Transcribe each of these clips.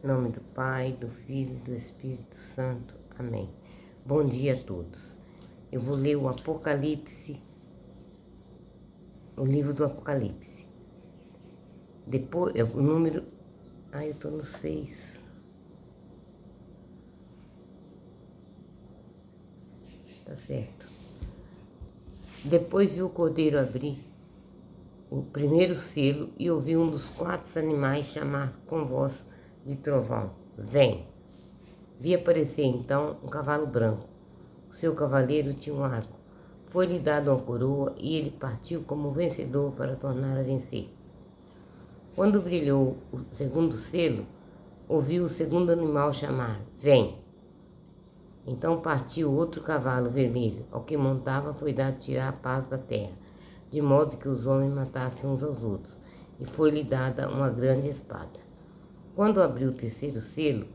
Em nome do Pai, do Filho e do Espírito Santo. Amém. Bom dia a todos. Eu vou ler o Apocalipse, o livro do Apocalipse. Depois, o número... eu tô no 6. Tá certo. Depois vi o Cordeiro abrir o primeiro selo e ouvi um dos 4 animais chamar com voz de trovão: vem! Vi aparecer então um cavalo branco. O seu cavaleiro tinha um arco. Foi-lhe dado uma coroa e ele partiu como vencedor para tornar a vencer. Quando brilhou o segundo selo, ouvi o segundo animal chamar: vem! Então partiu outro cavalo vermelho. Ao que montava foi dado tirar a paz da terra, de modo que os homens matassem uns aos outros, e foi-lhe dada uma grande espada. Quando abriu o terceiro selo,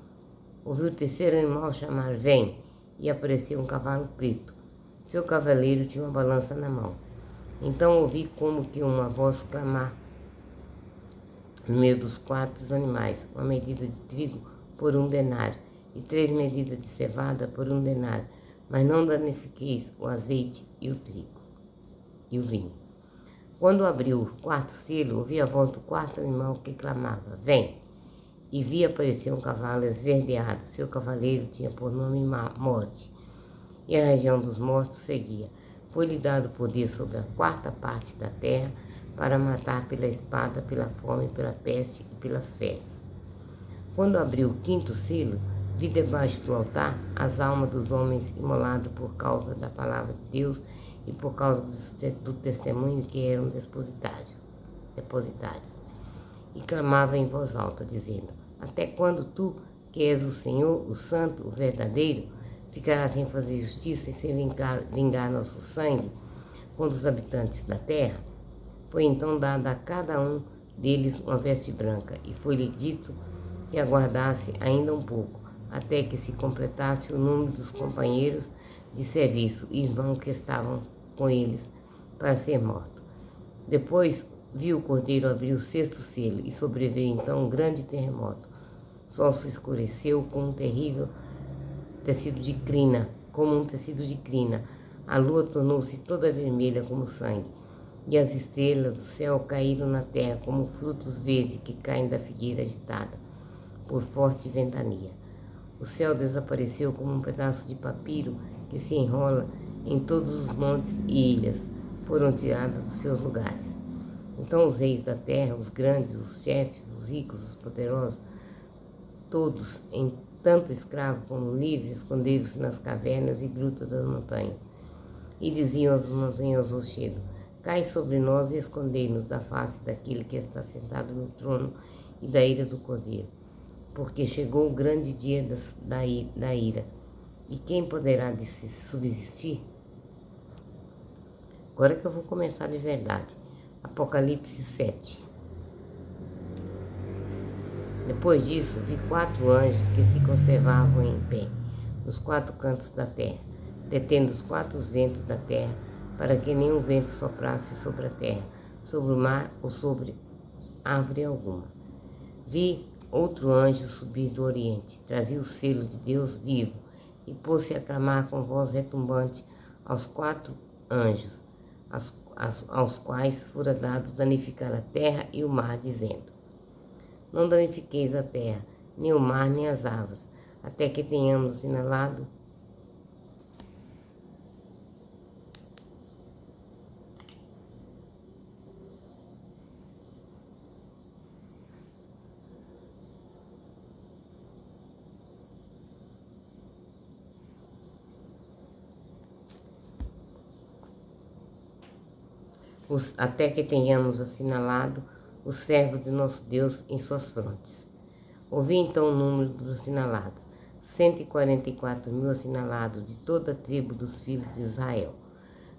ouviu o terceiro animal chamar: vem! E apareceu um cavalo preto. Seu cavaleiro tinha uma balança na mão. Então ouvi como que uma voz clamar no meio dos 4 animais: uma medida de trigo por 1 denário, e 3 medidas de cevada por 1 denário, mas não danifiqueis o azeite e o trigo e o vinho. Quando abriu o 4º selo, ouvi a voz do 4º animal que clamava: vem! E vi aparecer um cavalo esverdeado. Seu cavaleiro tinha por nome Morte, e a região dos mortos seguia. Foi-lhe dado poder sobre a 4ª parte da terra, para matar pela espada, pela fome, pela peste e pelas feras. Quando abriu o 5º selo, vi debaixo do altar as almas dos homens imolados por causa da palavra de Deus e por causa do testemunho que eram depositários. E clamava em voz alta, dizendo: até quando tu, que és o Senhor, o Santo, o verdadeiro, ficarás sem fazer justiça e sem vingar nosso sangue contra os habitantes da terra? Foi então dada a cada um deles uma veste branca, e foi-lhe dito que aguardasse ainda um pouco, até que se completasse o número dos companheiros de serviço e irmãos que estavam com eles para ser morto. Depois viu o Cordeiro abrir o 6º selo, e sobreveio então um grande terremoto. O sol se escureceu como um tecido de crina. A lua tornou-se toda vermelha como sangue, e as estrelas do céu caíram na terra como frutos verdes que caem da figueira agitada por forte ventania. O céu desapareceu como um pedaço de papiro que se enrola em todos os montes e ilhas. Foram tirados dos seus lugares. Então os reis da terra, os grandes, os chefes, os ricos, os poderosos, todos, em tanto escravos como livres, esconderam-se nas cavernas e grutas das montanhas. E diziam às montanhas rochedo: cai sobre nós e escondei-nos da face daquele que está sentado no trono e da ira do Cordeiro. Porque chegou o grande dia da ira. E quem poderá subsistir? Agora que eu vou começar de verdade. Apocalipse 7. Depois disso, vi 4 anjos que se conservavam em pé, nos 4 cantos da terra, detendo os 4 ventos da terra, para que nenhum vento soprasse sobre a terra, sobre o mar ou sobre árvore alguma. Vi outro anjo subir do oriente, trazia o selo de Deus vivo, e pôs-se a clamar com voz retumbante aos 4 anjos, aos quais fora dado danificar a terra e o mar, dizendo: não danifiqueis a terra, nem o mar, nem as árvores, até que tenhamos assinalado os servos de nosso Deus em suas frontes. Ouvi então o número dos assinalados: 144.000 assinalados de toda a tribo dos filhos de Israel.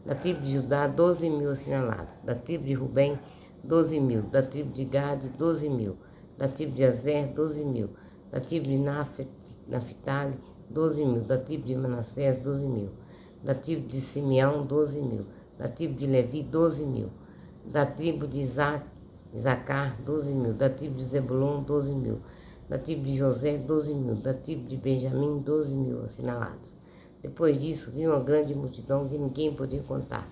Da tribo de Judá, 12.000 assinalados. Da tribo de Rubem, 12.000. Da tribo de Gade, 12.000. Da tribo de Azer, 12.000. Da tribo de Naphtali, 12.000. Da tribo de Manassés, 12.000. Da tribo de Simeão, 12.000. Da tribo de Levi, 12.000. Da tribo de Isacar, 12.000. Da tribo de Zebulon, 12.000. Da tribo de José, 12.000. Da tribo de Benjamim, 12.000 assinalados. Depois disso, viu uma grande multidão que ninguém podia contar,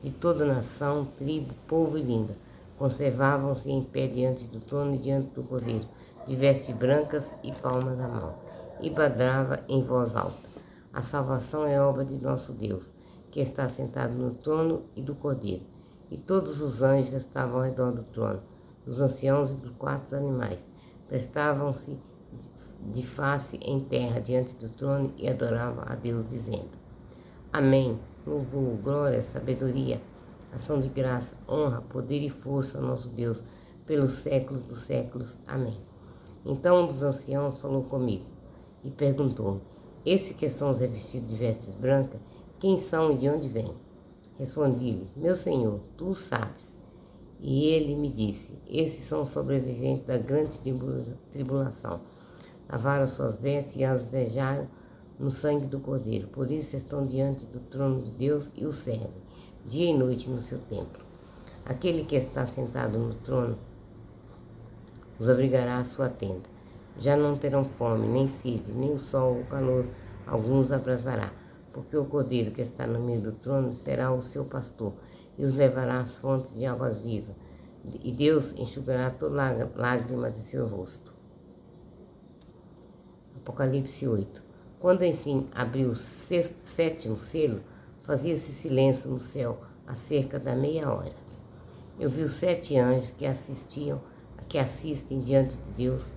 de toda nação, tribo, povo e língua. Conservavam-se em pé diante do trono e diante do cordeiro, de vestes brancas e palmas na mão. E bradava em voz alta: a salvação é obra de nosso Deus, que está sentado no trono e do cordeiro. E todos os anjos estavam ao redor do trono, dos anciãos e dos 4 animais. Prestavam-se de face em terra diante do trono e adoravam a Deus, dizendo: Amém. Louvor, glória, sabedoria, ação de graça, honra, poder e força ao nosso Deus, pelos séculos dos séculos. Amém. Então um dos anciãos falou comigo e perguntou-me: esses que são os revestidos de vestes brancas, quem são e de onde vêm? Respondi-lhe: meu Senhor, tu o sabes. E ele me disse: esses são os sobreviventes da grande tribulação. Lavaram suas vestes e as vejaram no sangue do Cordeiro. Por isso estão diante do trono de Deus e o servem, dia e noite no seu templo. Aquele que está sentado no trono os abrigará à sua tenda. Já não terão fome, nem sede, nem o sol ou calor alguns abrasará, porque o Cordeiro que está no meio do trono será o seu pastor e os levará às fontes de águas vivas, e Deus enxugará toda lágrima de seu rosto. Apocalipse 8. Quando enfim abriu o sétimo selo, fazia-se silêncio no céu há cerca da meia hora. Eu vi os 7 anjos que assistem diante de Deus.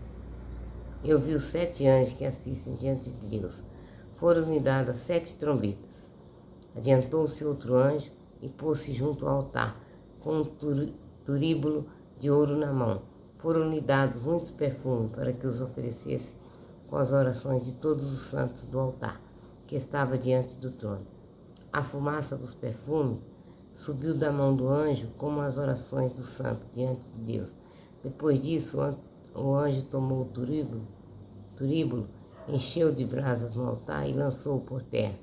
Foram-lhe dadas 7 trombetas. Adiantou-se outro anjo e pôs-se junto ao altar, com um turíbulo de ouro na mão. Foram-lhe dados muitos perfumes para que os oferecesse com as orações de todos os santos do altar, que estava diante do trono. A fumaça dos perfumes subiu da mão do anjo como as orações dos santos diante de Deus. Depois disso, o anjo tomou o turíbulo, encheu de brasas no altar e lançou-o por terra.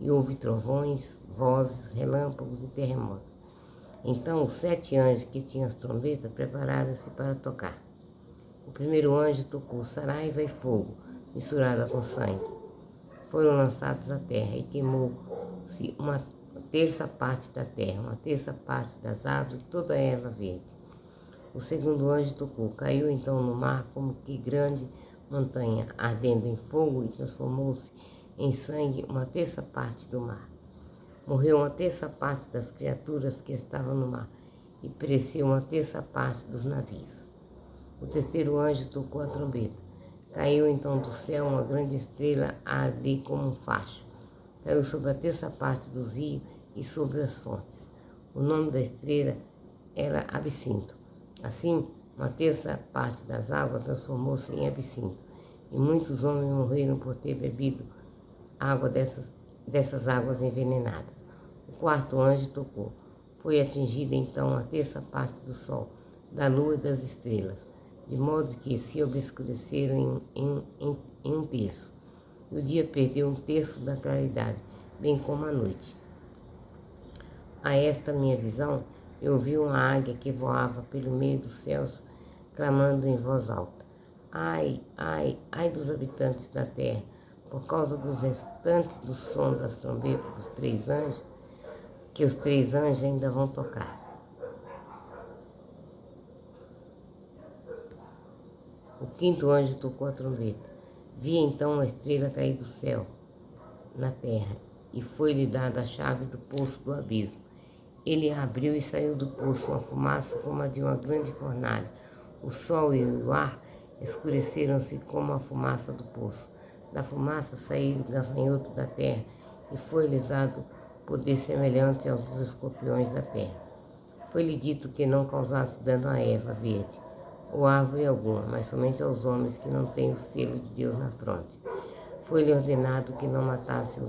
E houve trovões, vozes, relâmpagos e terremotos. Então os 7 anjos que tinham as trombetas prepararam-se para tocar. O primeiro anjo tocou saraiva e fogo, misturada com sangue. Foram lançados à terra e queimou-se uma terça parte da terra, uma terça parte das árvores e toda a erva verde. O segundo anjo tocou, caiu então no mar como que grande montanha, ardendo em fogo, e transformou-se em sangue uma terça parte do mar. Morreu uma terça parte das criaturas que estavam no mar, e pereceu uma terça parte dos navios. O terceiro anjo tocou a trombeta. Caiu então do céu uma grande estrela a arder como um facho. Caiu sobre a terça parte dos rios e sobre as fontes. O nome da estrela era Absinto. Assim, uma terça parte das águas transformou-se em absinto, e muitos homens morreram por ter bebido água dessas águas envenenadas. O quarto anjo tocou. Foi atingida então a terça parte do sol, da lua e das estrelas, de modo que se obscureceram em um terço. E o dia perdeu um terço da claridade, bem como a noite. A esta minha visão, eu vi uma águia que voava pelo meio dos céus, clamando em voz alta: ai, ai, ai dos habitantes da terra, por causa dos restantes do som das trombetas dos 3 anjos, que os 3 anjos ainda vão tocar. O quinto anjo tocou a trombeta. Vi então uma estrela cair do céu na terra, e foi-lhe dada a chave do poço do abismo. Ele a abriu e saiu do poço uma fumaça como a de uma grande fornalha. O sol e o ar escureceram-se como a fumaça do poço. Da fumaça saíram gafanhotos da terra, e foi-lhes dado poder semelhante aos dos escorpiões da terra. Foi-lhe dito que não causasse dano à erva verde, ou árvore alguma, mas somente aos homens que não têm o selo de Deus na fronte. Foi-lhe ordenado que não matasse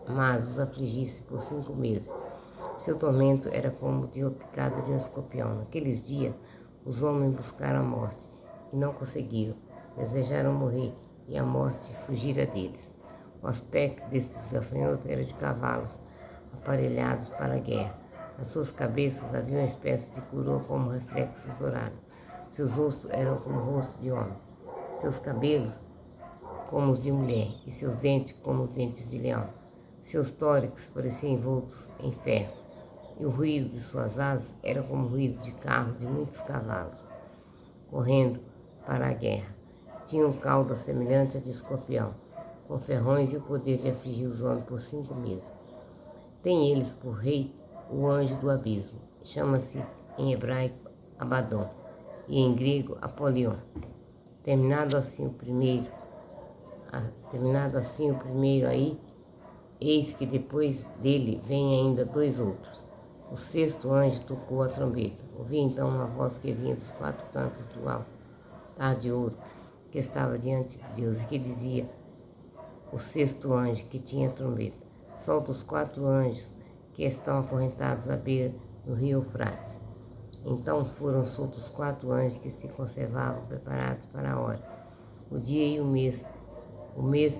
mas os afligisse por 5 meses. Seu tormento era como de uma picada de um escorpião. Naqueles dias, os homens buscaram a morte e não conseguiram. Desejaram morrer e a morte fugira deles. O aspecto destes gafanhotos era de cavalos aparelhados para a guerra. Nas suas cabeças havia uma espécie de coroa como reflexos dourados. Seus rostos eram como o rosto de homem. seus cabelos como os de mulher, e seus dentes como os dentes de leão. Seus tórax pareciam envoltos em ferro, e o ruído de suas asas era como o ruído de carros de muitos cavalos, correndo para a guerra. Tinham cauda semelhante a de escorpião, com ferrões e o poder de afligir os homens por 5 meses. Tem eles por rei o anjo do abismo. Chama-se em hebraico Abaddon e em grego Apolion. Terminado assim o primeiro aí, eis que depois dele vem ainda 2 outros. O 6º anjo tocou a trombeta. Ouvi então uma voz que vinha dos 4 cantos do altar de ouro que estava diante de Deus e que dizia: o 6º anjo que tinha a trombeta: solta os 4 anjos que estão acorrentados à beira do rio Eufrates. Então foram soltos os 4 anjos que se conservavam preparados para a hora, o dia e o mês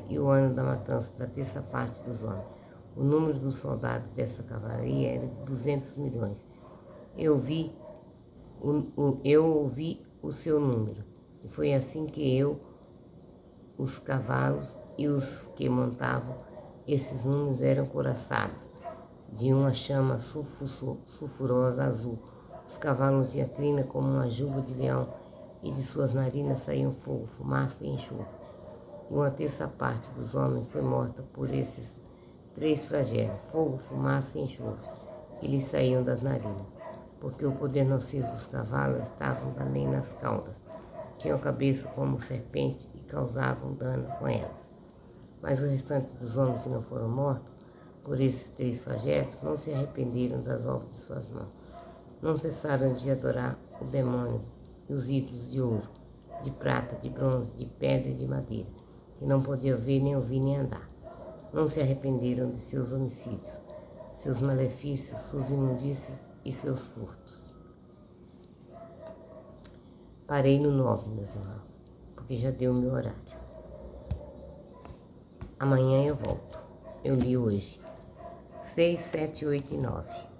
e o ano da matança da terça parte dos homens. O número dos soldados dessa cavalaria era de 200 milhões. Eu ouvi o seu número, e foi assim que os cavalos e os que montavam esses números eram couraçados de uma chama sulfurosa azul. Os cavalos não tinham crina como uma juba de leão, e de suas narinas saíam fogo, fumaça e enxofre. E uma terça parte dos homens foi morta por esses 3 flagelos, fogo, fumaça e enxofre, que lhes saíam das narinas, porque o poder nocivo dos cavalos estavam também nas caudas. Tinham cabeça como serpente e causavam dano com elas. Mas o restante dos homens que não foram mortos por esses 3 flagelos não se arrependeram das obras de suas mãos. Não cessaram de adorar o demônio e os ídolos de ouro, de prata, de bronze, de pedra e de madeira, que não podiam ver, nem ouvir, nem andar. Não se arrependeram de seus homicídios, seus malefícios, suas imundícias e seus furtos. Parei no 9, meus irmãos, porque já deu o meu horário. Amanhã eu volto. Eu li hoje 6, 7, 8 e 9.